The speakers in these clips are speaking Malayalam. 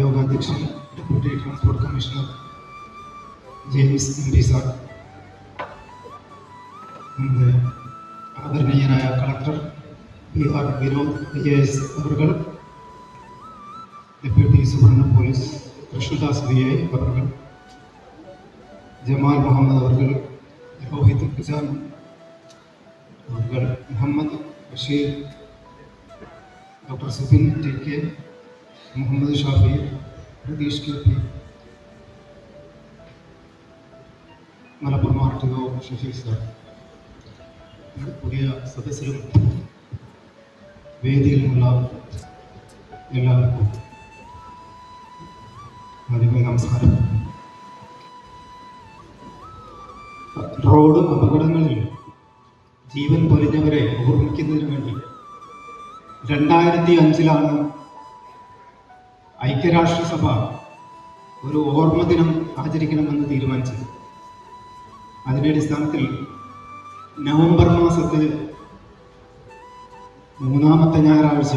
യോഗാധ്യക്ഷൻ deputy transport commissioner James MP sir, നമ്മുടെ ആദരണീയനായ കളക്ടർ PR വിനോദ് IAS അവർകൾ, deputy superintendent police Krishnadas VI അവർകൾ, ജമാൽ മുഹമ്മദ് അവർകൾ, രോഹിത് ഖുജാൻ അവർകൾ, Muhammad Basheer, doctor Subin TK, Muhammad Shafi, Pratheesh KP, Malappuram RTO Shafeeq sir, പുതിയ സദസ്സിലും വേദിയിലുമുള്ള എല്ലാവർക്കും ആദ്യമേ നമസ്കാരം. റോഡ് അപകടങ്ങളിൽ ജീവൻ പൊലിഞ്ഞവരെ ഓർമ്മിക്കുന്നതിന് വേണ്ടി 2005 ഐക്യരാഷ്ട്രസഭ ഒരു ഓർമ്മ ദിനം ആചരിക്കണമെന്ന് തീരുമാനിച്ചത്. അതിൻ്റെ അടിസ്ഥാനത്തിൽ നവംബർ മാസത്തിൽ 3-ാമത്തെ ഞായറാഴ്ച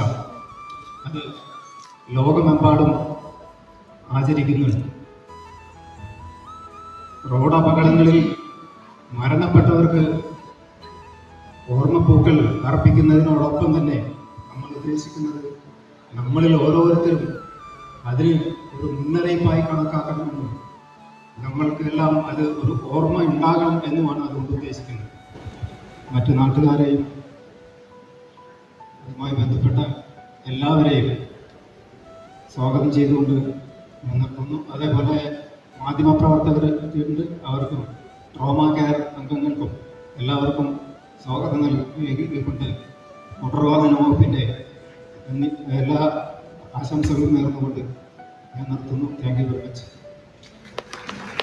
അത് ലോകമെമ്പാടും ആചരിക്കുന്നുണ്ട്. റോഡ് അപകടങ്ങളിൽ മരണപ്പെട്ടവർക്ക് ഓർമ്മപ്പൂക്കൾ അർപ്പിക്കുന്നതിനോടൊപ്പം തന്നെ നമ്മൾ ഉദ്ദേശിക്കുന്നത് നമ്മളിൽ ഓരോരുത്തരും അതിന് ഒരു മുന്നറിയിപ്പായി കണക്കാക്കണമെന്നും നമ്മൾക്കെല്ലാം അത് ഒരു ഓർമ്മ ഉണ്ടാകണം എന്നുമാണ് അതുകൊണ്ട് ഉദ്ദേശിക്കുന്നത്. മറ്റു നാട്ടുകാരെയും അതുമായി ബന്ധപ്പെട്ട എല്ലാവരെയും സ്വാഗതം ചെയ്തുകൊണ്ട് നിർത്തുന്നു. അതേപോലെ മാധ്യമപ്രവർത്തകരുണ്ട്, അവർക്കും ട്രോമ കെയർ അംഗങ്ങൾക്കും എല്ലാവർക്കും സ്വാഗതം നൽകിക്കൊണ്ട് മോട്ടോർ വാഹന വകുപ്പിൻ്റെ എല്ലാ ആശംസകളും നേർന്നുകൊണ്ട് ഞാൻ നിർത്തുന്നു. Thank you very much.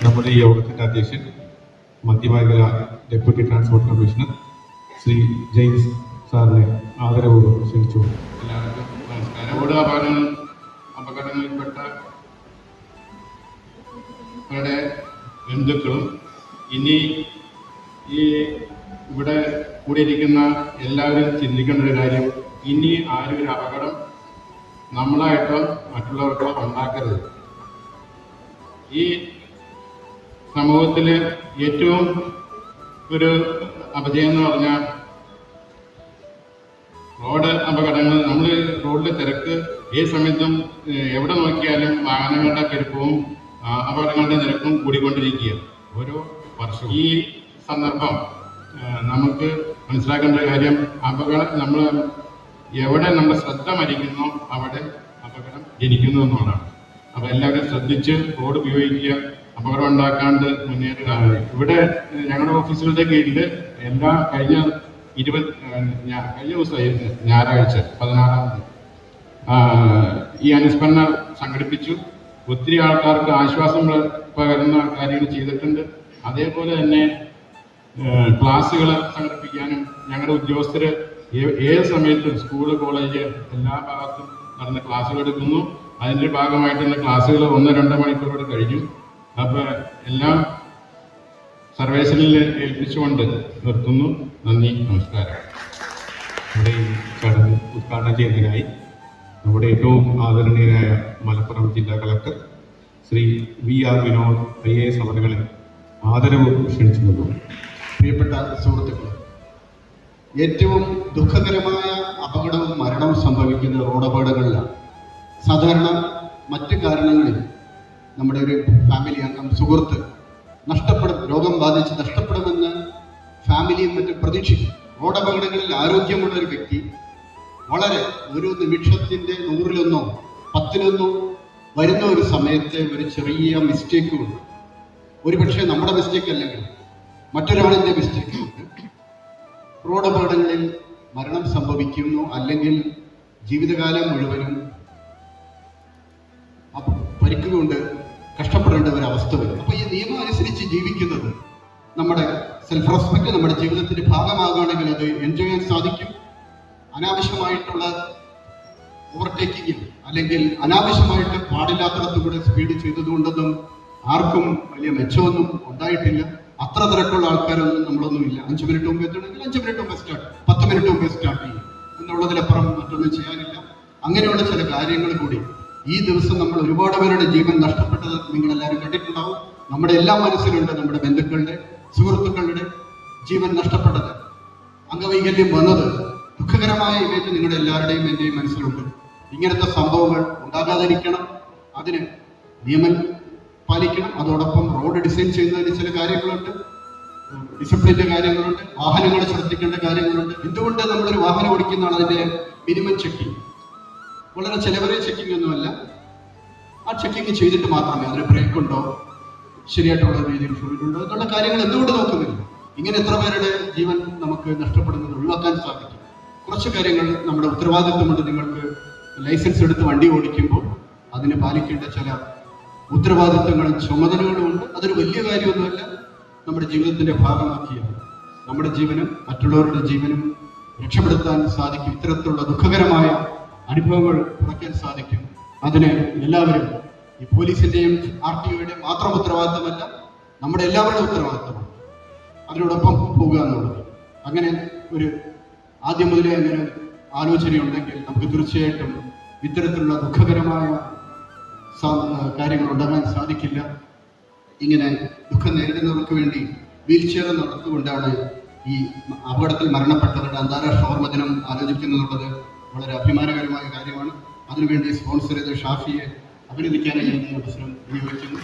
നമ്മുടെ ഈ യോഗത്തിൻ്റെ അധ്യക്ഷൻ മധ്യമേഖല deputy transport commissioner Shri James സാറിനെ ആദരപൂർവ്വം ക്ഷണിച്ചു. എല്ലാവർക്കും നമസ്കാരം. റോഡ് അപകടങ്ങളിൽപ്പെട്ട അവരുടെ ബന്ധുക്കളും ഇനി ഈ ഇവിടെ കൂടിയിരിക്കുന്ന എല്ലാവരും ചിന്തിക്കേണ്ട ഒരു കാര്യം, ഇനി ആരും ഒരു അപകടം നമ്മളായിട്ടോ മറ്റുള്ളവർക്കോ ഉണ്ടാക്കരുത്. ഈ സമൂഹത്തിൽ ഏറ്റവും ഒരു അപജയം എന്ന് പറഞ്ഞാൽ റോഡ് അപകടങ്ങൾ. നമ്മൾ റോഡിലെ തിരക്ക് ഏത് സമയത്തും എവിടെ നോക്കിയാലും വാഹനങ്ങളുടെ പെരുപ്പവും അപകടങ്ങളുടെ നിരക്കും കൂടിക്കൊണ്ടിരിക്കുക ഓരോ വർഷവും. ഈ സന്ദർഭം നമുക്ക് മനസ്സിലാക്കേണ്ട കാര്യം, നമ്മൾ എവിടെ നമ്മുടെ ശ്രദ്ധ മരിക്കുന്നോ അവിടെ അപകടം ജനിക്കുന്നു എന്നുള്ളതാണ്. അപ്പോൾ എല്ലാവരും ശ്രദ്ധിച്ച് റോഡ് ഉപയോഗിക്കുക, അപകടം ഉണ്ടാക്കാണ്ട് മുന്നേറുക. ഇവിടെ ഞങ്ങളുടെ ഓഫീസുകളുടെ കീഴിൽ കഴിഞ്ഞ ദിവസമായിരുന്നു ഞായറാഴ്ച 16-ാം തീയതി ഈ അനുസ്മരണം സംഘടിപ്പിച്ചു. ഒത്തിരി ആൾക്കാർക്ക് ആശ്വാസം പകരുന്ന കാര്യങ്ങൾ ചെയ്തിട്ടുണ്ട്. അതേപോലെ തന്നെ ക്ലാസ്സുകൾ സംഘടിപ്പിക്കാനും ഞങ്ങളുടെ ഉദ്യോഗസ്ഥർ ഏത് സമയത്തും സ്കൂള്, കോളേജ് എല്ലാ ഭാഗത്തും നടന്ന ക്ലാസ്സുകൾ എടുക്കുന്നു. അതിൻ്റെ ഭാഗമായിട്ടുള്ള ക്ലാസ്സുകൾ 1-2 മണിക്കൂറോട് കഴിഞ്ഞു. അപ്പോൾ എല്ലാം സർവേഷനിൽ ഏൽപ്പിച്ചുകൊണ്ട് നിർത്തുന്നു. നന്ദി, നമസ്കാരം. നമ്മുടെ ഈ ചടങ്ങ് ഉദ്ഘാടനം ചെയ്യുന്നതിനായി നമ്മുടെ ഏറ്റവും ആദരണീയനായ മലപ്പുറം ജില്ലാ collector Shri VR Vinod IAS അവരുകളെ ആദരവ് ക്ഷണിച്ചു നൽകുന്നു. പ്രിയപ്പെട്ട സുഹൃത്തുക്കളെ, ഏറ്റവും ദുഃഖകരമായ അപകടവും മരണവും സംഭവിക്കുന്ന റോഡ് അപകടങ്ങളിലാണ്. സാധാരണ മറ്റ് കാരണങ്ങളിൽ നമ്മുടെ ഒരു ഫാമിലി അംഗം, സുഹൃത്ത് രോഗം ബാധിച്ച് നഷ്ടപ്പെടുമെന്ന് ഫാമിലിയും മറ്റും പ്രതീക്ഷിക്കും. റോഡ് അപകടങ്ങളിൽ ആരോഗ്യമുള്ള ഒരു വ്യക്തി വളരെ ഒരു നിമിഷത്തിൻ്റെ 100-ലൊന്നോ 10-ലൊന്നോ വരുന്ന ഒരു സമയത്തെ ഒരു ചെറിയ മിസ്റ്റേക്ക് ഉണ്ട്. ഒരുപക്ഷെ നമ്മുടെ മിസ്റ്റേക്ക് അല്ലെങ്കിൽ മറ്റൊരാളിൻ്റെ മിസ്റ്റേക്ക് ഉണ്ട്. റോഡ് അപകടങ്ങളിൽ മരണം സംഭവിക്കുന്നു, അല്ലെങ്കിൽ ജീവിതകാലം മുഴുവനും പരിക്കുകൊണ്ട് കഷ്ടപ്പെടേണ്ട ഒരു അവസ്ഥ വരും. അപ്പോൾ ഈ നിയമം അനുസരിച്ച് ജീവിക്കുന്നത്, നമ്മുടെ സെൽഫ് റെസ്പെക്റ്റ് നമ്മുടെ ജീവിതത്തിന്റെ ഭാഗമാകുകയാണെങ്കിൽ അത് എൻജോയ് ചെയ്യാൻ സാധിക്കും. അനാവശ്യമായിട്ടുള്ള ഓവർടേക്കിങ്ങിൽ അല്ലെങ്കിൽ അനാവശ്യമായിട്ട് പാടില്ലാത്തടത്തും കൂടെ സ്പീഡ് ചെയ്തതുകൊണ്ടൊന്നും ആർക്കും വലിയ മെച്ചമൊന്നും ഉണ്ടായിട്ടില്ല. അത്ര തിരക്കുള്ള ആൾക്കാരൊന്നും നമ്മളൊന്നുമില്ല. 5 മിനിറ്റ് മുമ്പ് എത്തണമെങ്കിൽ 5 മിനിറ്റ് മുമ്പ് സ്റ്റാർട്ട്, 10 മിനിറ്റ് മുമ്പ് സ്റ്റാർട്ട് ചെയ്യും എന്നുള്ളതിലപ്പുറം മറ്റൊന്നും ചെയ്യാനില്ല. അങ്ങനെയുള്ള ചില കാര്യങ്ങൾ കൂടി ഈ ദിവസം നമ്മൾ ഒരുപാട് പേരുടെ ജീവൻ നഷ്ടപ്പെട്ടത് നിങ്ങളെല്ലാവരും കണ്ടിട്ടുണ്ടാവും. നമ്മുടെ എല്ലാ മനസ്സിലുണ്ട് നമ്മുടെ ബന്ധുക്കളുടെ, സുഹൃത്തുക്കളുടെ ജീവൻ നഷ്ടപ്പെട്ടത്, അംഗവൈകല്യം വന്നത്, ദുഃഖകരമായ ഇമേജ് നിങ്ങളുടെ എല്ലാവരുടെയും എൻ്റെയും മനസ്സിലുണ്ട്. ഇങ്ങനത്തെ സംഭവങ്ങൾ ഉണ്ടാകാതിരിക്കണം, അതിന് നിയമം പാലിക്കണം. അതോടൊപ്പം റോഡ് ഡിസൈൻ ചെയ്യുന്നതിന് ചില കാര്യങ്ങളുണ്ട്, ഡിസിപ്ലിൻ്റെ കാര്യങ്ങളുണ്ട്, വാഹനങ്ങൾ ശ്രദ്ധിക്കേണ്ട കാര്യങ്ങളുണ്ട്. എന്തുകൊണ്ട് നമ്മളൊരു വാഹനം ഓടിക്കുന്നതാണ് അതിൻ്റെ മിനിമം ചെക്കിങ്. വളരെ ചിലവരെ ചെക്കിംഗ് ഒന്നുമല്ല, ആ ചെക്കിങ് ചെയ്തിട്ട് മാത്രമേ അതിന് ബ്രേക്ക് ഉണ്ടോ, ശരിയായിട്ടുള്ള രീതിയിൽ ഫ്ലൂയിഡ് ഉണ്ടോ എന്നുള്ള കാര്യങ്ങൾ എന്തുകൊണ്ട് നോക്കുന്നില്ല. ഇങ്ങനെ എത്ര പേരുടെ ജീവൻ നമുക്ക് നഷ്ടപ്പെടുന്നത് ഒഴിവാക്കാൻ സാധിക്കും. കുറച്ച് കാര്യങ്ങൾ നമ്മുടെ ഉത്തരവാദിത്വമുണ്ട്. നിങ്ങൾക്ക് ലൈസൻസ് എടുത്ത് വണ്ടി ഓടിക്കുമ്പോൾ അതിന് പാലിക്കേണ്ട ചില ഉത്തരവാദിത്വങ്ങളും ചുമതലകളും ഉണ്ട്. അതൊരു വലിയ കാര്യമൊന്നുമല്ല, നമ്മുടെ ജീവിതത്തിന്റെ ഭാഗമാക്കിയാണ് നമ്മുടെ ജീവനും മറ്റുള്ളവരുടെ ജീവനും രക്ഷപ്പെടുത്താൻ സാധിക്കും. ഇത്തരത്തിലുള്ള ദുഃഖകരമായ അനുഭവങ്ങൾ കുറയ്ക്കാൻ സാധിക്കും. അതിന് എല്ലാവരും, ഈ പോലീസിന്റെയും RTOയുടെയും മാത്രം ഉത്തരവാദിത്തമല്ല, നമ്മുടെ എല്ലാവരുടെയും ഉത്തരവാദിത്തമാണ് അതിനോടൊപ്പം പോകുക എന്നുള്ളത്. അങ്ങനെ ഒരു ആദ്യം മുതലേ അങ്ങനെ ആലോചനയുണ്ടെങ്കിൽ നമുക്ക് തീർച്ചയായിട്ടും ഇത്തരത്തിലുള്ള ദുഃഖകരമായ കാര്യങ്ങൾ ഉണ്ടാകാൻ സാധിക്കില്ല. ഇങ്ങനെ ദുഃഖം നേരിടുന്നവർക്ക് വേണ്ടി വീൽ ചെയർ നടത്തുകൊണ്ടാണ് ഈ അപകടത്തിൽ മരണപ്പെട്ടവരുടെ അന്താരാഷ്ട്ര ഓർമ്മ ദിനം ആലോചിക്കുന്നുള്ളത് വളരെ അഭിമാനകരമായ കാര്യമാണ്. അതിനുവേണ്ടി സ്പോൺസർ ചെയ്ത ഷാഫിയെ അഭിനന്ദിക്കാനായി ഞാൻ ഈ അവസരം വിനിയോഗിക്കുന്നു.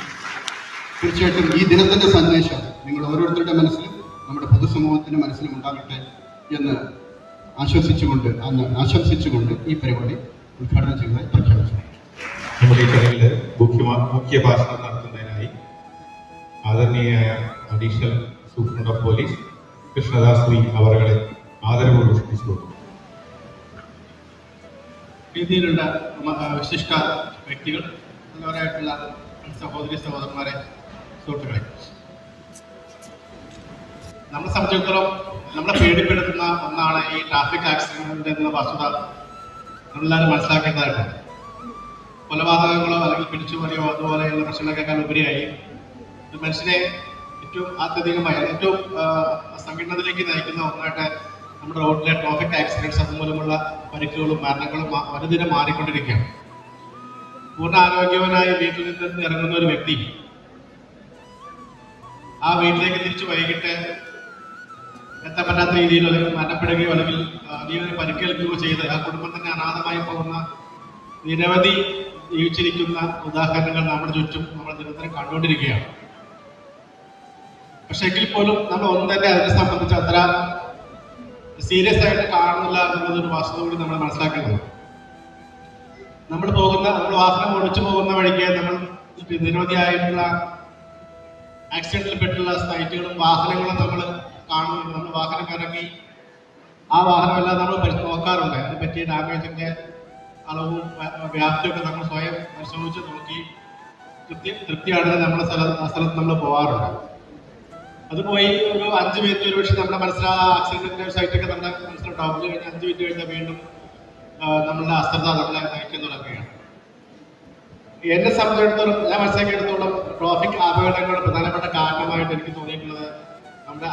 തീർച്ചയായിട്ടും ഈ ദിനത്തിന്റെ സന്ദേശം നിങ്ങൾ ഓരോരുത്തരുടെ മനസ്സിലും നമ്മുടെ പൊതുസമൂഹത്തിന്റെ മനസ്സിലും ഉണ്ടാകട്ടെ എന്ന് ആശംസിച്ചുകൊണ്ട് ഈ പരിപാടി ഉദ്ഘാടനം ചെയ്തതായി പ്രഖ്യാപിച്ചു. നമ്മുടെ ഈ ചടങ്ങിൽ മുഖ്യ ഭാഷണം നടത്തുന്നതിനായി ആദരണീയയായ additional superintendent of police Krishnadas V അവരെ ആദരവോട് ക്ഷണിച്ചു. രീതിയിലുള്ള വിശിഷ്ട വ്യക്തികൾ, നല്ലവരായിട്ടുള്ള സഹോദരി സഹോദരന്മാരെ, സുഹൃത്തുക്കളെ, നമ്മളെ സംബന്ധിച്ചിടത്തോളം നമ്മളെ പേടിപ്പെടുത്തുന്ന ഒന്നാണ് ഈ ട്രാഫിക് ആക്സിഡന്റ് എന്നുള്ള വസ്തുത നമ്മളെല്ലാവരും മനസ്സിലാക്കേണ്ടതായിട്ടുണ്ട്. കൊലപാതകങ്ങളോ അല്ലെങ്കിൽ പിടിച്ചുപറിയോ അതുപോലെയുള്ള പ്രശ്നങ്ങളെക്കാൾ ഉപരിയായി മനുഷ്യനെ ഏറ്റവും ആത്യന്തികമായി ഏറ്റവും സങ്കീർണതയിലേക്ക് നയിക്കുന്ന ഒന്നായിട്ട് നമ്മുടെ റോഡിലെ ട്രാഫിക് ആക്സിഡൻറ്റ്സ് അതുമൂലമുള്ള പരിക്കുകളും മരണങ്ങളും അനുദിനം മാറിക്കൊണ്ടിരിക്കുകയാണ്. പൂർണ്ണ ആരോഗ്യവനായി വീട്ടിൽ നിന്ന് ഇറങ്ങുന്ന ഒരു വ്യക്തി ആ വീട്ടിലേക്ക് തിരിച്ചു വൈകിട്ട് എത്താൻ പറ്റാത്ത രീതിയിൽ അല്ലെങ്കിൽ മരണപ്പെടുകയോ അല്ലെങ്കിൽ ജീവന് പരിക്കേൽക്കുകയോ ചെയ്ത് ആ കുടുംബം തന്നെ അനാഥമായി പോകുന്ന നിരവധി ജീവിച്ചിരിക്കുന്ന ഉദാഹരണങ്ങൾ നമ്മുടെ ചുറ്റും നമ്മൾ നിരന്തരം കണ്ടുകൊണ്ടിരിക്കുകയാണ്. പക്ഷെ എങ്കിൽ പോലും നമ്മൾ ഒന്നും തന്നെ അതിനെ സംബന്ധിച്ച് അത്ര സീരിയസ് ആയിട്ട് കാണുന്നില്ല എന്നുള്ളതൊരു വസ്തുത കൂടി നമ്മൾ മനസ്സിലാക്കേണ്ടത്. നമ്മൾ വാഹനം ഓടിച്ചു പോകുന്ന വഴിക്ക് നമ്മൾ നിരവധിയായിട്ടുള്ള ആക്സിഡന്റിൽ പെട്ടുള്ള സൈറ്റുകളും വാഹനങ്ങളും നമ്മൾ കാണുന്നുണ്ട്. നമ്മൾ വാഹനം ഇറങ്ങി ആ വാഹനമെല്ലാം നമ്മൾ നോക്കാറുണ്ട്. അതിനെ പറ്റിയ ഡാമേജിന്റെ അളവും വ്യാപ്തിയൊക്കെ നമ്മൾ സ്വയം പരിശോധിച്ച് നോക്കി തൃപ്തിയാണെന്ന് നമ്മുടെ സ്ഥലത്ത് നമ്മൾ പോകാറുണ്ട്. അത് പോയി ഒരു 5 മിനിറ്റ് ഒരു പക്ഷേ നമ്മുടെ ആക്സിഡന്റിന്റെ സൈറ്റൊക്കെ നമ്മുടെ മനസ്സിലുണ്ടാവും. അത് കഴിഞ്ഞ് 5 മിനിറ്റ് കഴിഞ്ഞാൽ വീണ്ടും നമ്മളുടെ അശ്രദ്ധ നമ്മളെ നയിക്കാൻ തുടങ്ങുകയാണ്. എന്നെ സംബന്ധിച്ചിടത്തോളം, ഞാൻ മനസ്സിലാക്കിയെടുത്തോളം ട്രാഫിക് അപകടങ്ങളുടെ പ്രധാനപ്പെട്ട കാരണമായിട്ട് എനിക്ക് തോന്നിയിട്ടുള്ളത് നമ്മുടെ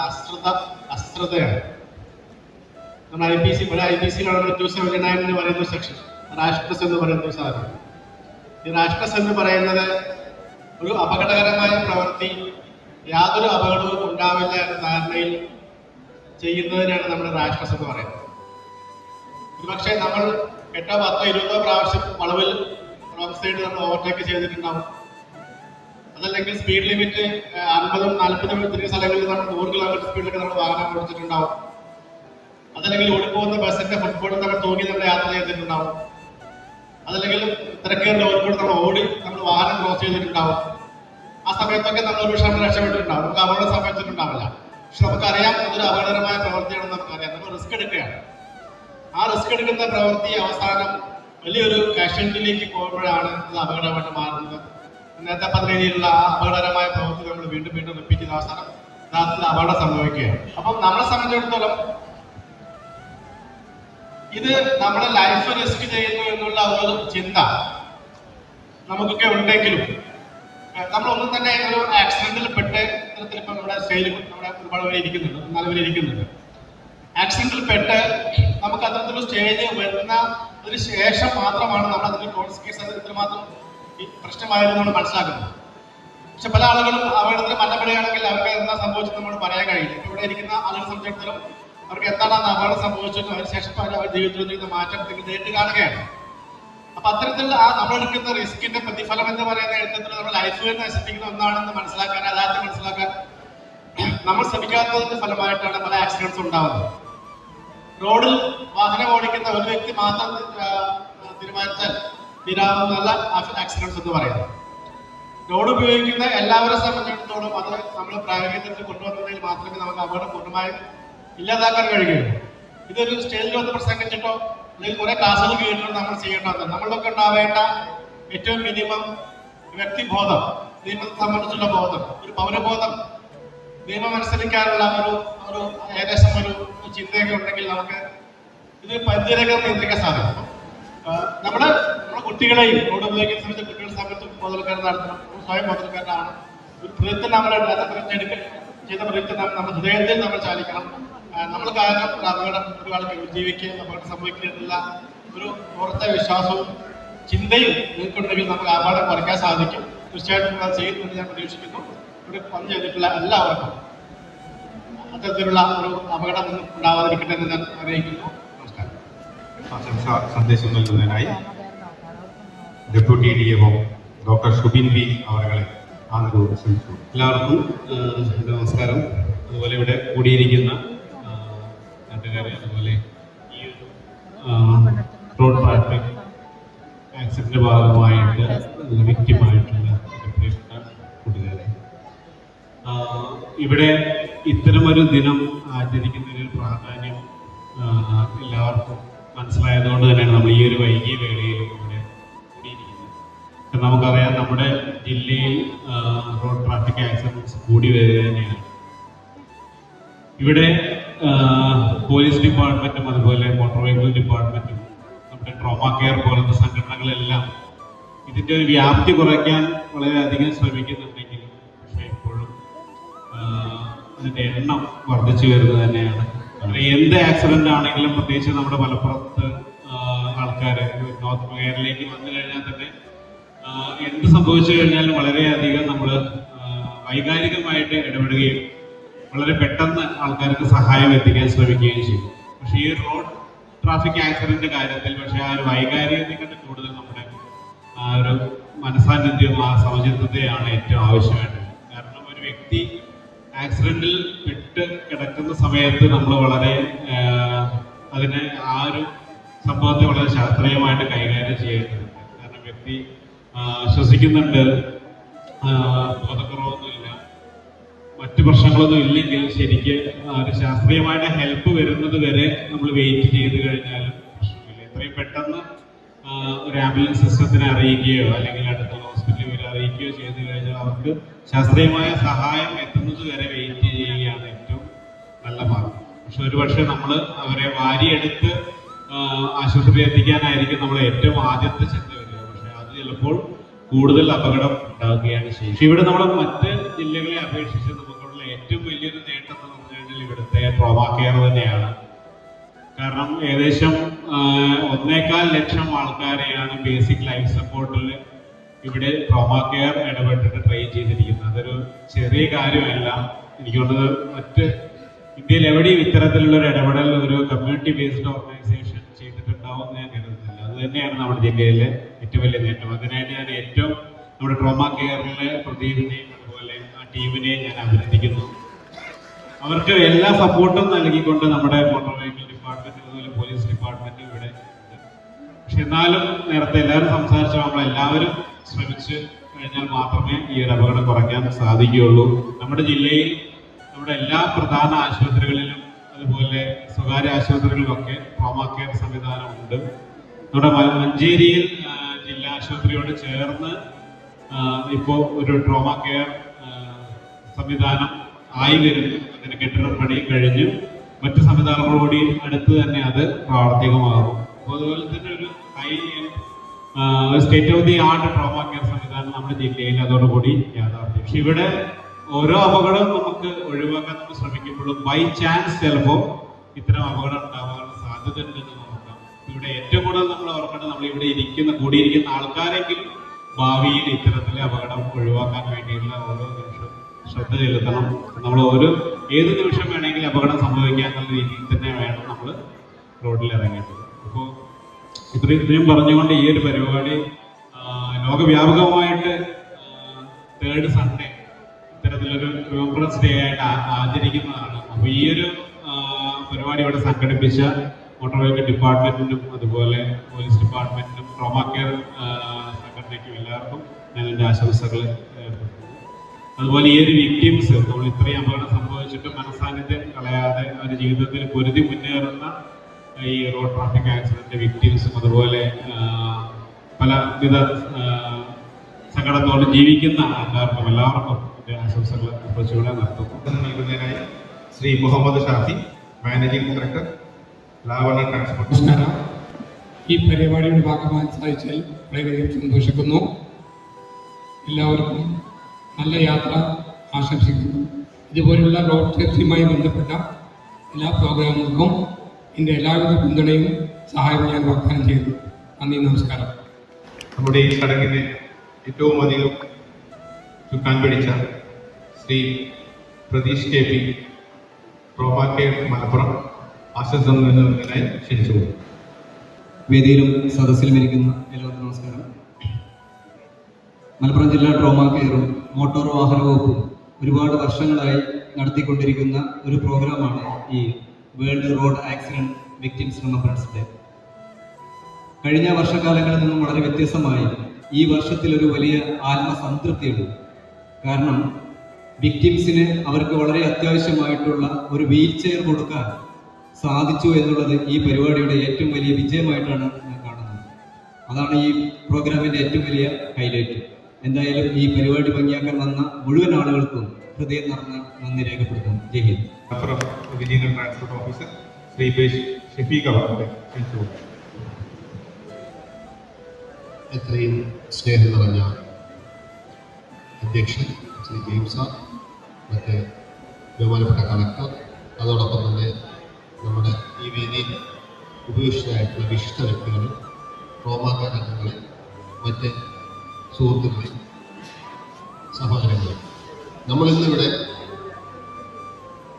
അശ്രദ്ധയാണ്. നമ്മുടെ IPC-യിലാണ് 279 എന്ന് പറയുന്ന സെക്ഷൻ, റാഷ്നസ് എന്ന് പറയുന്ന ഒരു സാധനം. ഈ റാഷ്നസ് എന്ന് പറയുന്നത് ഒരു അപകടകരമായ പ്രവൃത്തി യാതൊരു അപകടവും ഉണ്ടാവില്ല എന്ന ധാരണയിൽ ചെയ്യുന്നതിനാണ് നമ്മുടെ റാഷ്നസ് എന്ന് പറയുന്നത്. ഒരുപക്ഷെ നമ്മൾ 8, 10, 20 പ്രാവശ്യം വളവിൽ റോങ് സൈഡ് നമ്മൾ ഓവർടേക്ക് ചെയ്തിട്ടുണ്ടാവും. അതല്ലെങ്കിൽ സ്പീഡ് ലിമിറ്റ് 50, 40 തിരികെ സ്ഥലങ്ങളിൽ നമ്മൾ 100 കിലോമീറ്റർ സ്പീഡിലൊക്കെ നമ്മൾ വാഹനം ഓടിച്ചിട്ടുണ്ടാവും. അതല്ലെങ്കിൽ ഓടിപ്പോകുന്ന ബസ്സിന്റെ ഫുട്ബോളിൽ നമ്മൾ തൂങ്ങി നമ്മൾ യാത്ര ചെയ്തിട്ടുണ്ടാവും. അതല്ലെങ്കിൽ തിരക്കേറിന്റെ ഓടിക്കൂടെ നമ്മൾ വാഹനം ക്രോസ് ചെയ്തിട്ടുണ്ടാവും. ആ സമയത്തൊക്കെ നമ്മൾ ഒരുപക്ഷെ നമ്മൾ രക്ഷപ്പെട്ടിട്ടുണ്ടാവും. നമുക്ക് അപകടം സംഭവിച്ചിട്ടുണ്ടാവില്ല. പക്ഷെ നമുക്കറിയാം അതൊരു അപകടകരമായ പ്രവൃത്തിയാണെന്ന് നമുക്കറിയാം. നമ്മൾ റിസ്ക് എടുക്കുകയാണ്. ആ റിസ്ക് എടുക്കുന്ന പ്രവൃത്തി അവസാനം വലിയൊരു കാഷ്വാലിറ്റിയിലേക്ക് പോകുമ്പോഴാണ് അത് അപകടമായിട്ട് മാറുന്നത്. നേരത്തെ പറഞ്ഞ രീതിയിലുള്ള ആ അപകടകരമായ പ്രവൃത്തി നമ്മൾ വീണ്ടും റിപ്പീറ്റ് ചെയ്ത അവസാനം യഥാർത്ഥത്തിൽ അപകടം സംഭവിക്കുകയാണ്. അപ്പം നമ്മളെ സംബന്ധിച്ചിടത്തോളം ഇത് നമ്മുടെ ലൈഫ് റിസ്ക് ചെയ്യുന്നു എന്നുള്ള ഒരു ചിന്ത നമുക്കൊക്കെ ഉണ്ടെങ്കിലും നമ്മളൊന്നും തന്നെ ഒരു ആക്സിഡന്റിൽ പെട്ട് ഇത്തരത്തിൽ ഇപ്പം നമ്മുടെ സ്റ്റേജിൽ നമ്മുടെ ഒരുപാട് പേര് ഇരിക്കുന്നുണ്ട്, 4 പേര് ഇരിക്കുന്നുണ്ട്. ആക്സിഡന്റിൽ പെട്ട് നമുക്ക് അത്തരത്തിലുള്ള സ്റ്റേജ് വരുന്ന അതിന് ശേഷം മാത്രമാണ് നമ്മൾ അതിന്റെ കോൺസിക്വൻസ് ഇത്രമാത്രം പ്രശ്നമായിരുന്നു നമ്മൾ മനസ്സിലാക്കുന്നത്. പക്ഷെ പല ആളുകളും അപകടത്തിൽ മരണപ്പെടുകയാണെങ്കിൽ അവർക്ക് എന്താ സംഭവിച്ചത് നമ്മൾ പറയാൻ കഴിയില്ല. ഇവിടെ ഇരിക്കുന്ന ആളുകളെ സംബന്ധിച്ചിടത്തോളം അവർക്ക് എന്താണ് അപകടം സംഭവിച്ചത്, അതിനുശേഷം അവർ ജീവിതത്തിൽ ചെയ്യുന്ന മാറ്റം നേരിട്ട് കാണുകയാണ്. അപ്പൊ അത്തരത്തിൽ നമ്മളെടുക്കുന്ന റിസ്കിന്റെ പ്രതിഫലം എന്ന് പറയുന്ന എഴുത്തത്തിൽ നമ്മുടെ ലൈഫ് നശിപ്പിക്കുന്ന ഒന്നാണെന്ന് മനസ്സിലാക്കാൻ, യഥാർത്ഥം മനസ്സിലാക്കാൻ നമ്മൾ ശ്രമിക്കാത്തതിന്റെ ഫലമായിട്ടാണ് പല ആക്സിഡൻസ് ഉണ്ടാവുന്നത്. റോഡിൽ വാഹനം ഓടിക്കുന്ന ഒരു വ്യക്തി മാത്രം തീരുമാനിച്ചാൽ തീരാവുന്നതല്ല ആക്സിഡൻസ് എന്ന് പറയുന്നത്. റോഡ് ഉപയോഗിക്കുന്ന എല്ലാവരെ സംബന്ധിച്ചിടത്തോളം അത് നമ്മൾ പ്രായോഗികത്തിൽ കൊണ്ടുവന്നതിൽ മാത്രമേ നമുക്ക് അപകടം പൂർണ്ണമായും ഇല്ലാതാക്കാൻ കഴിയുകയുള്ളൂ. ഇതൊരു സ്റ്റേജിൽ വന്ന് പ്രസംഗിച്ചിട്ടോ അല്ലെങ്കിൽ കുറെ ക്ലാസ്സുകൾ കേട്ടിട്ടോ നമ്മൾ ചെയ്യേണ്ടത് നമ്മളിലൊക്കെ ഉണ്ടാവേണ്ട ഏറ്റവും മിനിമം വ്യക്തിബോധം, നിയമത്തെ സംബന്ധിച്ചുള്ള ബോധം, ഒരു പൗരബോധം, നിയമം അനുസരിക്കാനുള്ള ഒരു ഏകദേശം ഒരു ചിന്തയൊക്കെ ഉണ്ടെങ്കിൽ നമുക്ക് ഇത് പരിധിയിലേക്ക് നിയന്ത്രിക്കാൻ സാധിക്കും. നമ്മുടെ കുട്ടികളെയും റോഡ് ഉപയോഗിക്കുന്ന സമയത്ത് കുട്ടികളുടെ സമയത്ത് ബോധവൽക്കരണം നടത്തണം. സ്വയം ബോധവൽക്കരണമാണ് ഒരു പ്രയത്നം നമ്മൾ ചെയ്ത പ്രയത്നം നമ്മുടെ ഹൃദയത്തിൽ നമ്മൾ ചാലിക്കണം. നമ്മൾ കാരണം ഒരു അപകടം ഒരാൾക്ക് ജീവിക്കുക, അപകടം സംഭവിക്കുന്നില്ല ഒരു ഉറച്ച വിശ്വാസവും ചിന്തയും നിൽക്കുന്നുണ്ടെങ്കിൽ നമുക്ക് അപകടം കുറയ്ക്കാൻ സാധിക്കും. തീർച്ചയായിട്ടും അത് ചെയ്യുന്നുണ്ട് ഞാൻ പ്രതീക്ഷിക്കുന്നു. ഇവിടെ പങ്ക് ചെയ്തിട്ടുള്ള എല്ലാവർക്കും അത്തരത്തിലുള്ള ഒരു അപകടം ഉണ്ടാവാതിരിക്കട്ടെ എന്ന് ഞാൻ അറിയിക്കുന്നു. നമസ്കാരം. ആശംസാ സന്ദേശം നൽകുന്നതിനായി deputy DMO doctor Shubin B അവരെ ആദരവോടെ ക്ഷണിച്ചു. എല്ലാവർക്കും നമസ്കാരം. അതുപോലെ ഇവിടെ കൂടിയിരിക്കുന്ന നാട്ടുകാരെ, അതുപോലെ ഈ ഒരു റോഡ് ട്രാഫിക് ആക്സിഡന്റ് ഭാഗമായിട്ട് വിക്റ്റിമായിട്ടുള്ള പ്രിയപ്പെട്ട കൂട്ടുകാരെ, ഇവിടെ ഇത്തരമൊരു ദിനം ആചരിക്കുന്നതിൽ പ്രാധാന്യം എല്ലാവർക്കും മനസ്സിലായതുകൊണ്ട് തന്നെയാണ് നമ്മൾ ഈ ഒരു വൈകിയ വേളയിലും ഇവിടെ കൂടിയിരിക്കുന്നത്. നമുക്കറിയാം, നമ്മുടെ ജില്ലയിൽ റോഡ് ട്രാഫിക് ആക്സിഡൻസ് കൂടി വരിക തന്നെയാണ്. ഇവിടെ പോലീസ് ഡിപ്പാർട്ട്മെന്റും അതുപോലെ മോട്ടോർ വെഹിക്കിൾ ഡിപ്പാർട്ട്മെന്റും നമ്മുടെ ട്രോമ കെയർ പോലത്തെ സംഘടനകളെല്ലാം ഇതിന്റെ ഒരു വ്യാപ്തി കുറയ്ക്കാൻ വളരെയധികം ശ്രമിക്കുന്നുണ്ടെങ്കിലും പക്ഷേ ഇപ്പോഴും അതിന്റെ എണ്ണം വർദ്ധിച്ചു വരുന്നത് തന്നെയാണ്. എന്ത് ആക്സിഡന്റ് ആണെങ്കിലും പ്രത്യേകിച്ച് നമ്മുടെ മലപ്പുറത്ത് ആൾക്കാർ നോർത്ത് കേരളയിലേക്ക് വന്നു കഴിഞ്ഞാൽ തന്നെ എന്ത് സംഭവിച്ചു കഴിഞ്ഞാലും വളരെയധികം നമ്മൾ വൈകാരികമായിട്ട് ഇടപെടുകയും വളരെ പെട്ടെന്ന് ആൾക്കാർക്ക് സഹായം എത്തിക്കാൻ ശ്രമിക്കുകയും ചെയ്യും. പക്ഷേ ഈ റോഡ് ട്രാഫിക് ആക്സിഡന്റ് കാര്യത്തിൽ പക്ഷേ ആ ഒരു വൈകാരികതയെക്കാട്ട് കൂടുതൽ നമ്മുടെ ആ ഒരു മനസാന്നിധ്യം, ആ സമചിത്തതയാണ് ഏറ്റവും ആവശ്യമായിട്ടുള്ളത്. കാരണം ഒരു വ്യക്തി ആക്സിഡന്റിൽ പെട്ട് കിടക്കുന്ന സമയത്ത് നമ്മൾ വളരെ അതിനെ ആ ഒരു സംഭവത്തെ വളരെ ശാസ്ത്രീയമായിട്ട് കൈകാര്യം ചെയ്യേണ്ടതുണ്ട്. കാരണം വ്യക്തി ശ്വസിക്കുന്നുണ്ട്, ബോധക്കുറവൊന്നുമില്ല, മറ്റു പ്രശ്നങ്ങളൊന്നും ഇല്ലെങ്കിൽ ശരിക്ക് ഒരു ശാസ്ത്രീയമായിട്ട് ഹെൽപ്പ് വരുന്നത് വരെ നമ്മൾ വെയിറ്റ് ചെയ്ത് കഴിഞ്ഞാലും പ്രശ്നമില്ല. എത്രയും പെട്ടെന്ന് ഒരു ആംബുലൻസ് സിസ്റ്റത്തിനെ അറിയിക്കുകയോ അല്ലെങ്കിൽ അടുത്തുള്ള ഹോസ്പിറ്റലിൽ വരെ അറിയിക്കുകയോ ചെയ്തു കഴിഞ്ഞാൽ അവർക്ക് ശാസ്ത്രീയമായ സഹായം എത്തുന്നത് വരെ വെയിറ്റ് ചെയ്യുകയാണ് ഏറ്റവും നല്ല മാർഗം. പക്ഷെ ഒരുപക്ഷെ നമ്മൾ അവരെ വാരിയെടുത്ത് ആശുപത്രിയിൽ എത്തിക്കാനായിരിക്കും നമ്മൾ ഏറ്റവും ആദ്യത്തെ ചിന്ത വരിക. പക്ഷെ അത് ചിലപ്പോൾ കൂടുതൽ അപകടം ഉണ്ടാവുകയാണ് ചെയ്യുന്നത്. പക്ഷെ ഇവിടെ നമ്മൾ മറ്റ് ജില്ലകളെ അപേക്ഷിച്ച് നമുക്കുള്ള ഏറ്റവും വലിയൊരു നേട്ടം എന്ന് പറഞ്ഞു കഴിഞ്ഞാൽ ഇവിടുത്തെ ട്രോമ കെയർ തന്നെയാണ്. കാരണം ഏകദേശം 1.25 ലക്ഷം ആൾക്കാരെയാണ് ബേസിക് ലൈഫ് സപ്പോർട്ടിൽ ഇവിടെ ട്രോമ കെയർ ഇടപെട്ടിട്ട് ട്രെയിൻ ചെയ്തിരിക്കുന്നത്. അതൊരു ചെറിയ കാര്യമല്ല. എനിക്ക് തോന്നുന്നത് മറ്റ് ഇന്ത്യയിൽ എവിടെയും ഇത്തരത്തിലുള്ള ഒരു ഇടപെടൽ ഒരു കമ്മ്യൂണിറ്റി ബേസ്ഡ് ഓർഗനൈസേഷൻ ചെയ്തിട്ടുണ്ടാവും എന്ന് ഞാൻ കരുതുന്നില്ല. അത് തന്നെയാണ് നമ്മുടെ ജില്ലയിലെ ഏറ്റവും വലിയ നേട്ടം. അതിനായിട്ട് ഞാൻ ഏറ്റവും നമ്മുടെ ട്രോമ കെയറിലെ പ്രദീപിനെയും അതുപോലെ ആ ടീമിനെയും ഞാൻ അഭിനന്ദിക്കുന്നു. അവർക്ക് എല്ലാ സപ്പോർട്ടും നൽകിക്കൊണ്ട് നമ്മുടെ മോട്ടോർ വെഹിക്കിൾ ഡിപ്പാർട്ട്മെന്റ് അതുപോലെ പോലീസ് ഡിപ്പാർട്ട്മെന്റ് ഇവിടെ ഉണ്ട്. പക്ഷെ എന്നാലും നേരത്തെ എല്ലാവരും സംസാരിച്ച നമ്മളെല്ലാവരും ശ്രമിച്ച് കഴിഞ്ഞാൽ മാത്രമേ ഈ ഒരു അപകടം കുറയ്ക്കാൻ സാധിക്കുകയുള്ളൂ. നമ്മുടെ ജില്ലയിൽ നമ്മുടെ എല്ലാ പ്രധാന ആശുപത്രികളിലും അതുപോലെ സ്വകാര്യ ആശുപത്രികളിലൊക്കെ ട്രോമ കെയർ സംവിധാനമുണ്ട്. നമ്മുടെ മഞ്ചേരിയിൽ ജില്ലാ ആശുപത്രിയോട് ചേർന്ന് ഇപ്പോൾ ഒരു ട്രോമ കെയർ സംവിധാനം ആയി വരുന്നു. അതിന് കെട്ടിടപ്പണി കഴിഞ്ഞു. മറ്റ് സംവിധാനങ്ങളോടി അടുത്ത് തന്നെ അത് പ്രാവർത്തികമാകും. അതുപോലെ തന്നെ ഒരു state of the art trauma care സംവിധാനം നമ്മുടെ ജില്ലയിൽ അതോടുകൂടി യാഥാർത്ഥ്യം. പക്ഷെ ഇവിടെ ഓരോ അപകടവും നമുക്ക് ഒഴിവാക്കാൻ നമ്മൾ ശ്രമിക്കുമ്പോഴും ബൈ ചാൻസ് ചിലപ്പോൾ ഇത്തരം അപകടം ഉണ്ടാവാനുള്ള സാധ്യത ഉണ്ടെന്ന് നോക്കാം. ഇവിടെ ഏറ്റവും കൂടുതൽ നമ്മൾ ഓർക്കേണ്ടത് നമ്മൾ ഇവിടെ കൂടിയിരിക്കുന്ന ആൾക്കാരെങ്കിലും ഭാവിയിൽ ഇത്തരത്തിലെ അപകടം ഒഴിവാക്കാൻ വേണ്ടിയുള്ള ഓരോ നിമിഷം ശ്രദ്ധ ചെലുത്തണം. നമ്മൾ ഏത് നിമിഷം വേണമെങ്കിലും അപകടം സംഭവിക്കാനുള്ള രീതിയിൽ തന്നെ വേണം നമ്മൾ റോഡിൽ ഇറങ്ങേണ്ടത്. അപ്പോൾ ഇത്രയും പറഞ്ഞുകൊണ്ട് ഈ ഒരു പരിപാടി ലോകവ്യാപകമായിട്ട് 3rd സൺഡേ ഇത്തരത്തിലൊരു റിമംബറൻസ് ഡേ ആയിട്ട് ആചരിക്കുന്നതാണ്. അപ്പോൾ ഈ ഒരു പരിപാടി ഇവിടെ സംഘടിപ്പിച്ച മോട്ടോർ വെഹിക്കിൾ ഡിപ്പാർട്ട്മെന്റിനും അതുപോലെ പോലീസ് ഡിപ്പാർട്ട്മെന്റിനും ട്രോമ കെയർ സംഘടനയ്ക്കും എല്ലാവർക്കും ഞാൻ എൻ്റെ ആശംസകൾ അതുപോലെ ഈ ഒരു വിക്ടിംസ് നമ്മൾ ഇത്രയും അപകടം സംഭവിച്ചിട്ട് മനസാന്നിധ്യം കളയാതെ അവരുടെ ജീവിതത്തിൽ പൊരുതി മുന്നേറുന്ന ഈ റോഡ് ട്രാഫിക് ആക്സിഡന്റ് വിക്ടിംസും അതുപോലെ പലവിധ സങ്കടത്തോടെ ജീവിക്കുന്ന ആൾക്കാർക്കും എല്ലാവർക്കും എൻ്റെ ആശംസകൾ അർപ്പിച്ചുകൊണ്ട് നിർത്തുന്നു. നൽകുന്നതിനായി Shri Muhammad Shafi, managing director, Lavana transport. നമസ്കാരം. ഈ പരിപാടിയുടെ ഭാഗമായി സാധിച്ചാൽ വളരെയധികം സന്തോഷിക്കുന്നു. എല്ലാവർക്കും നല്ല യാത്ര ആശംസിക്കുന്നു. ഇതുപോലുള്ള റോഡ് സേഫ്റ്റിയുമായി ബന്ധപ്പെട്ട എല്ലാ പ്രോഗ്രാമുകൾക്കും എൻ്റെ എല്ലാവിധ പിന്തുണയും സഹായവും ഞാൻ വാഗ്ദാനം ചെയ്യുന്നു. നന്ദി, നമസ്കാരം. നമ്മുടെ ഈ ചടങ്ങിന് ഏറ്റവും അധികം ചുക്കാൻ പിടിച്ച Shri Pratheesh K P, trauma care Malappuram, ആശംസ നൽകുന്നതിനായി ക്ഷണിച്ചു. വേദിയിലും സദസ്സിലും ഇരിക്കുന്ന എല്ലാവർക്കും നമസ്കാരം. മലപ്പുറം ജില്ലാ ട്രോമ കെയറും മോട്ടോർ വാഹന വകുപ്പും ഒരുപാട് വർഷങ്ങളായി നടത്തിക്കൊണ്ടിരിക്കുന്ന ഒരു പ്രോഗ്രാമാണ് ഈ world road accident victims remembrance day. കഴിഞ്ഞ വർഷകാലങ്ങളിൽ നിന്നും വളരെ വ്യത്യസ്തമായി ഈ വർഷത്തിൽ ഒരു വലിയ ആത്മസംതൃപ്തിയുണ്ട്. കാരണം വിക്ടിംസിന് അവർക്ക് വളരെ അത്യാവശ്യമായിട്ടുള്ള ഒരു വീൽ ചെയർ കൊടുക്കാൻ സാധിച്ചു എന്നുള്ളത് ഈ പരിപാടിയുടെ ഏറ്റവും വലിയ വിജയമായിട്ടാണ് ഞാൻ കാണുന്നത്. അതാണ് ഈ പ്രോഗ്രാമിൻ്റെ ഏറ്റവും വലിയ ഹൈലൈറ്റ്. എന്തായാലും ഈ പരിപാടി ഭംഗിയാക്കാൻ വന്ന മുഴുവൻ ആളുകൾക്കും ഹൃദയം നിറഞ്ഞ നന്ദി രേഖപ്പെടുത്തുന്നു. Jai Hind. Malappuram regional transport officer Shri Shafeeq അവരുടെ ക്ഷണിച്ചു. എത്രയും സ്നേഹം നിറഞ്ഞ അധ്യക്ഷൻ ശ്രീ ജെയിംസ് സാർ, മറ്റ് ബഹുമാനപ്പെട്ട കളക്ടർ, അതോടൊപ്പം തന്നെ നമ്മുടെ ഈ വേദിയിൽ ഉപയോഗിച്ചതായിട്ടുള്ള വിശിഷ്ട വ്യക്തികൾ, ട്രോമ കെയർ അംഗങ്ങളെ, മറ്റ് സുഹൃത്തുക്കളെ, സഹോദരങ്ങളെ, നമ്മളിന്നിവിടെ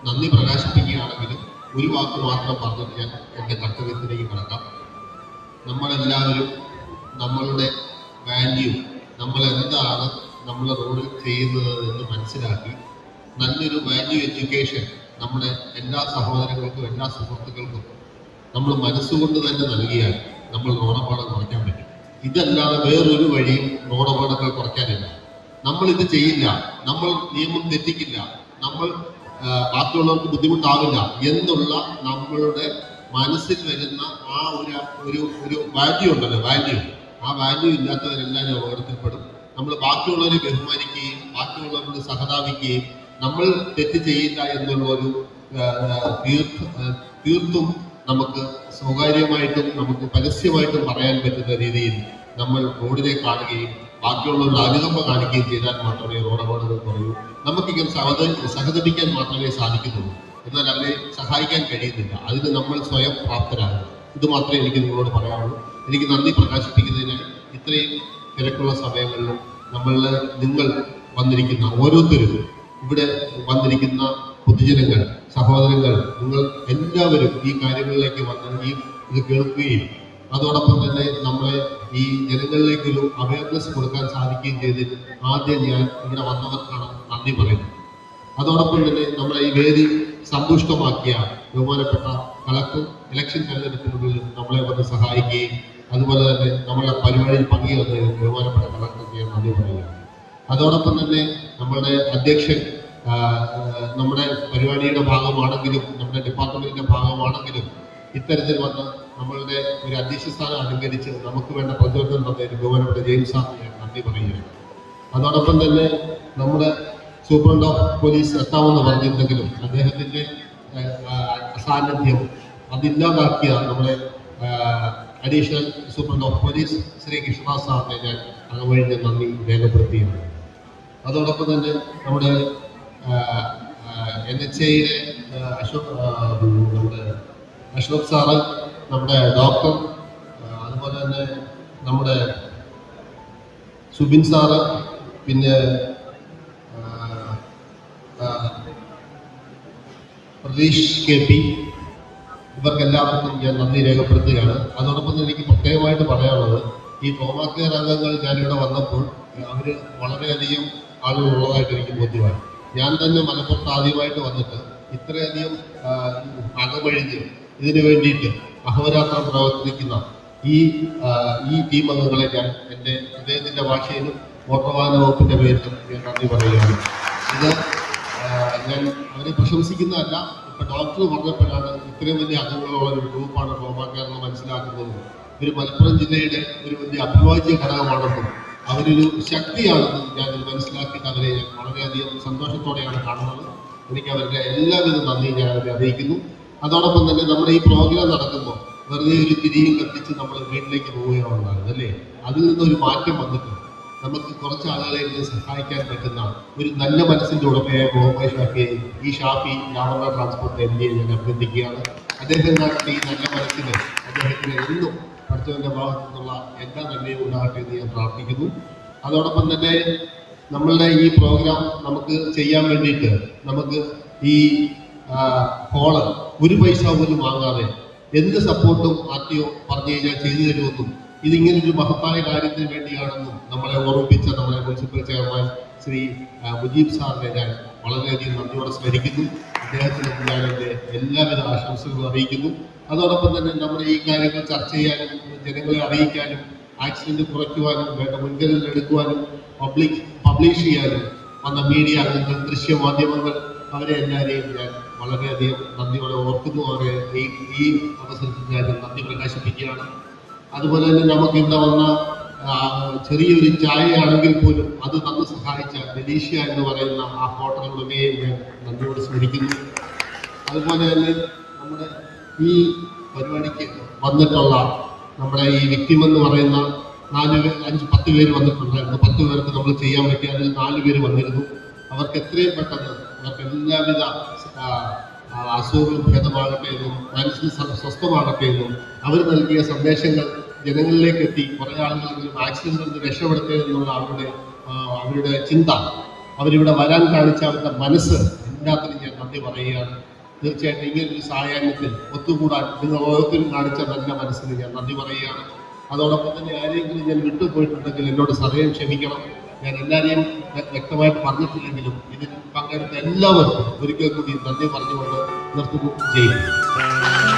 നന്ദി പ്രകാശിപ്പിക്കുകയാണെങ്കിലും ഒരു വാക്ക് മാത്രം പറഞ്ഞിട്ട് ഞാൻ എൻ്റെ കർത്തവ്യത്തിലേക്ക് കടക്കാം. നമ്മളെല്ലാവരും നമ്മളുടെ വാല്യൂ, നമ്മളെന്താണ് നമ്മൾ റോഡിൽ ചെയ്യുന്നത് എന്ന് മനസ്സിലാക്കി നല്ലൊരു വാല്യൂ എഡ്യൂക്കേഷൻ നമ്മുടെ എല്ലാ സഹോദരങ്ങൾക്കും എല്ലാ സുഹൃത്തുക്കൾക്കും നമ്മൾ മനസ്സുകൊണ്ട് തന്നെ നൽകിയാൽ നമ്മൾ റോഡപകടം കുറയ്ക്കാൻ പറ്റും. ഇതല്ലാതെ വേറൊരു വഴിയും റോഡപകടങ്ങൾ കുറയ്ക്കാനില്ല. നമ്മളിത് ചെയ്യില്ല, നമ്മൾ നിയമം തെറ്റിക്കില്ല, നമ്മൾ ബാക്കിയുള്ളവർക്ക് ബുദ്ധിമുട്ടാവില്ല എന്നുള്ള നമ്മളുടെ മനസ്സിൽ വരുന്ന ആ ഒരു വാല്യൂ ഉണ്ടല്ലോ, ആ വാല്യൂ ഇല്ലാത്തവരെല്ലാവരും അപകടത്തിൽപ്പെടും. നമ്മൾ ബാക്കിയുള്ളവരെ ബഹുമാനിക്കുകയും ബാക്കിയുള്ളവരോട് സഹതാപിക്കുകയും നമ്മൾ തെറ്റ് ചെയ്യില്ല എന്നുള്ള ഒരു തീർത്തും നമുക്ക് സ്വകാര്യമായിട്ടും നമുക്ക് പരസ്യമായിട്ടും പറയാൻ പറ്റുന്ന രീതിയിൽ നമ്മൾ റോഡിനെ കാണുകയും ബാക്കിയുള്ളവരുടെ അനുകമ്പ കാണിക്കുകയും ചെയ്താൽ മാത്രമേ റോഡപകടങ്ങൾ കുറയൂ. നമുക്കിങ്ങനെ സഹതപിക്കാൻ മാത്രമേ സാധിക്കുന്നുള്ളൂ, എന്നാൽ അവരെ സഹായിക്കാൻ കഴിയുന്നില്ല. അതിന് നമ്മൾ സ്വയം പ്രാപ്തരാകുന്നു. ഇത് മാത്രമേ എനിക്ക് നിങ്ങളോട് പറയാനുള്ളൂ. എനിക്ക് നന്ദി പ്രകാശിപ്പിക്കുന്നതിനായി ഇത്രയും തിരക്കുള്ള സമയങ്ങളിലും നിങ്ങൾ വന്നിരിക്കുന്ന ഓരോരുത്തരും, ഇവിടെ വന്നിരിക്കുന്ന പൊതുജനങ്ങൾ, സഹോദരങ്ങൾ, നിങ്ങൾ എല്ലാവരും ഈ കാര്യങ്ങളിലേക്ക് വന്ന് ഇത് കേൾക്കുകയും അതോടൊപ്പം തന്നെ നമ്മളെ ഈ ജനങ്ങളിലേക്കൊരു അവയർനെസ് കൊടുക്കാൻ സാധിക്കുകയും ചെയ്തതിൽ ആദ്യം ഞാൻ ഇവിടെ വന്നവർക്കാണ് നന്ദി പറയുന്നത്. അതോടൊപ്പം തന്നെ നമ്മളെ ഈ വേദി സമ്പുഷ്ടമാക്കിയ ബഹുമാനപ്പെട്ട കളക്ടർ ഇലക്ഷൻ തെരഞ്ഞെടുപ്പിനുള്ളിൽ നമ്മളെ വന്ന് സഹായിക്കുകയും അതുപോലെ തന്നെ നമ്മളെ പരിപാടിയിൽ പങ്കുചേർന്നതിന് ബഹുമാനപ്പെട്ട കളക്ടർക്ക് ഞാൻ നന്ദി പറയുകയാണ്. അതോടൊപ്പം തന്നെ നമ്മളുടെ അധ്യക്ഷൻ നമ്മുടെ പരിപാടിയുടെ ഭാഗമാണെങ്കിലും നമ്മുടെ ഡിപ്പാർട്ട്മെന്റിന്റെ ഭാഗമാണെങ്കിലും ഇത്തരത്തിൽ വന്ന് നമ്മളുടെ ഒരു അധ്യക്ഷ സ്ഥാനം അലങ്കരിച്ച് നമുക്ക് വേണ്ട പ്രചോദനം തന്നതിന് ബഹുമാനപ്പെട്ട ജെയിംസ് സാറിന് ഞാൻ നന്ദി പറയുകയാണ്. അതോടൊപ്പം തന്നെ നമ്മുടെ സൂപ്രണ്ട് ഓഫ് പോലീസ് എത്താമെന്ന് പറഞ്ഞിരുന്നെങ്കിലും അദ്ദേഹത്തിന്റെ സാന്നിധ്യം അതില്ലാതാക്കിയ നമ്മുടെ additional superintendent of police Shri Krishnadas സാറിനെ ഞാൻ അങ്ങവഴി നന്ദി രേഖപ്പെടുത്തിയിരുന്നു. അതോടൊപ്പം തന്നെ നമ്മുടെ NHAയിലെ നമ്മുടെ അശോക് സാറ്, നമ്മുടെ ഡോക്ടർ, അതുപോലെ തന്നെ നമ്മുടെ സുബിൻ സാറ്, പിന്നെ പ്രതീഷ് KP, ഇവർക്കെല്ലാവർക്കും ഞാൻ നന്ദി രേഖപ്പെടുത്തുകയാണ്. അതോടൊപ്പം തന്നെ എനിക്ക് പ്രത്യേകമായിട്ട് പറയാനുള്ളത്, ഈ ട്രോമാ കെയർ അംഗങ്ങൾ ഞാനിവിടെ വന്നപ്പോൾ അവർ വളരെയധികം ആളുകൾ ഉള്ളതായിട്ട് എനിക്ക് ബോധ്യമായി. ഞാൻ തന്നെ മലപ്പുറത്ത് ആദ്യമായിട്ട് വന്നിട്ട് ഇത്രയധികം അകമഴിഞ്ഞ് ഇതിനു വേണ്ടിയിട്ട് അഹോരാത്രം പ്രവർത്തിക്കുന്ന ഈ ടീം അംഗങ്ങളെ ഞാൻ എൻ്റെ അദ്ദേഹത്തിൻ്റെ ഭാഷയിലും മോട്ടോർ വാഹന വകുപ്പിൻ്റെ പേരിലും ഞാൻ നന്ദി പറയുകയാണ്. ഇത് ഞാൻ അവരെ പ്രശംസിക്കുന്നതല്ല, ഇപ്പം ഡോക്ടർ പറഞ്ഞപ്പോഴാണ് ഇത്രയും വലിയ അംഗങ്ങളുള്ള ഒരു ഗ്രൂപ്പാണ് ട്രോമാ കെയർ എന്ന് മനസ്സിലാക്കുന്നത്. ഇവർ മലപ്പുറം ജില്ലയുടെ ഒരു വലിയ അഭിവാജ്യ ഘടകമാണെന്നും അവരൊരു ശക്തിയാണെന്നും ഞാൻ മനസ്സിലാക്കിയിട്ട് അവരെ വളരെയധികം സന്തോഷത്തോടെയാണ് കാണുന്നത്. എനിക്ക് അവരുടെ എല്ലാവിധ നന്ദി ഞാൻ അവരെ അറിയിക്കുന്നു. അതോടൊപ്പം തന്നെ നമ്മുടെ ഈ പ്രോഗ്രാം നടക്കുമ്പോൾ വെറുതെ ഒരു തിരിയും കത്തിച്ച് നമ്മൾ വീട്ടിലേക്ക് പോവുകയാണ് ഉണ്ടാകുന്നത് അല്ലേ. അതിൽ നിന്നൊരു മാറ്റം വന്നിട്ട് നമുക്ക് കുറച്ച് ആളുകളെ സഹായിക്കാൻ പറ്റുന്ന ഒരു നല്ല മനസ്സിൻ്റെ ഉടമയായ മുഹമ്മദ് ഷാഫിയെ, ഈ ഷാഫി യാവന്ന ട്രാൻസ്പോർട്ട് MD ഞാൻ അഭ്യർത്ഥിക്കുകയാണ്. അദ്ദേഹം കാട്ടിയ ഈ നല്ല മനസ്സിന് അദ്ദേഹത്തിന് എന്നും പഠിച്ചവൻ്റെ ഭാഗത്തു നിന്നുള്ള എല്ലാ നന്മയും ഉണ്ടാകട്ടെ എന്ന് ഞാൻ പ്രാർത്ഥിക്കുന്നു. അതോടൊപ്പം തന്നെ നമ്മളുടെ ഈ പ്രോഗ്രാം നമുക്ക് ചെയ്യാൻ വേണ്ടിയിട്ട് നമുക്ക് ഈ ഹോള് ഒരു പൈസ പോലും വാങ്ങാതെ എന്ത് സപ്പോർട്ടും RTO പറഞ്ഞു കഴിഞ്ഞാൽ ചെയ്തു തരുമെന്നും ഇതിങ്ങനൊരു മഹത്തായ കാര്യത്തിന് വേണ്ടിയാണെന്നും നമ്മളെ ഓർമ്മിപ്പിച്ച നമ്മുടെ മുനിസിപ്പൽ ചെയർമാൻ ശ്രീ മുജീബ് സാറിനെ ഞാൻ വളരെയധികം നന്ദിയോടെ സ്മരിക്കുന്നു. അദ്ദേഹത്തിന് ഞാൻ എൻ്റെ എല്ലാവിധ ആശംസകളും അറിയിക്കുന്നു. അതോടൊപ്പം തന്നെ നമ്മുടെ ഈ കാര്യങ്ങൾ ചർച്ച ചെയ്യാനും ജനങ്ങളെ അറിയിക്കാനും ആക്സിഡന്റ് കുറയ്ക്കുവാനും വേണ്ട മുൻകരുതൽ എടുക്കുവാനും പബ്ലിഷ് ചെയ്യാനും വന്ന മീഡിയ അംഗങ്ങൾ, ദൃശ്യമാധ്യമങ്ങൾ, അവരെ എല്ലാവരെയും ഞാൻ വളരെയധികം നന്ദിയോടെ ഓർക്കുന്നു. അവരെ ഈ അവസരത്തിൽ ഞാൻ നന്ദി പ്രകാശിപ്പിക്കുകയാണ്. അതുപോലെ തന്നെ നമുക്ക് ഇവിടെ വന്ന ചെറിയൊരു ചായയാണെങ്കിൽ പോലും അത് തന്ന് സഹായിച്ച രതീഷ്യ എന്ന് പറയുന്ന ആ ഹോട്ടലുടമയെ ഞാൻ നന്ദിയോട് സ്മരിക്കുന്നു. അതുപോലെ തന്നെ നമ്മുടെ ഈ പരിപാടിക്ക് വന്നിട്ടുള്ള നമ്മുടെ ഈ വിക്ടിം എന്ന് പറയുന്ന 10 പേര് വന്നിട്ടുണ്ടായിരുന്നു. 10 പേർക്ക് നമ്മൾ ചെയ്യാൻ പറ്റി, അതിൽ 4 പേര് വന്നിരുന്നു. അവർക്ക് എത്രയും പെട്ടെന്ന് അവർക്ക് എല്ലാവിധ അസുഖങ്ങളും ഭേദമാകട്ടെ എന്നും മനസ്സിന് സ്വസ്ഥമാകട്ടെ എന്നും അവർ നൽകിയ സന്ദേശങ്ങൾ ജനങ്ങളിലേക്ക് എത്തി കുറേ ആളുകളെങ്കിലും ആക്സിഡന്റിൽ നിന്ന് രക്ഷപ്പെടുത്തുക എന്നുള്ള അവരുടെ ചിന്ത, അവരിവിടെ വരാൻ കാണിച്ച അവരുടെ മനസ്സ്, എല്ലാത്തിനും ഞാൻ നന്ദി പറയുകയാണ്. തീർച്ചയായിട്ടും ഇങ്ങനൊരു സായാഹ്നത്തിൽ ഒത്തുകൂടാൻ നിങ്ങൾ ഓരോരുത്തരും കാണിച്ച നല്ല മനസ്സിന് ഞാൻ നന്ദി പറയുകയാണ്. അതോടൊപ്പം തന്നെ ആരെങ്കിലും ഞാൻ വിട്ടുപോയിട്ടുണ്ടെങ്കിൽ എന്നോട് സദയം ക്ഷമിക്കണം. ഞാൻ എല്ലാവരെയും വ്യക്തമായിട്ട് പറഞ്ഞിട്ടില്ലെങ്കിലും ഇതിൽ പങ്കെടുത്ത എല്ലാവർക്കും ഒരിക്കൽ കൂടി നന്ദി പറഞ്ഞുകൊണ്ട് നിർത്തുന്നു. ജയ്.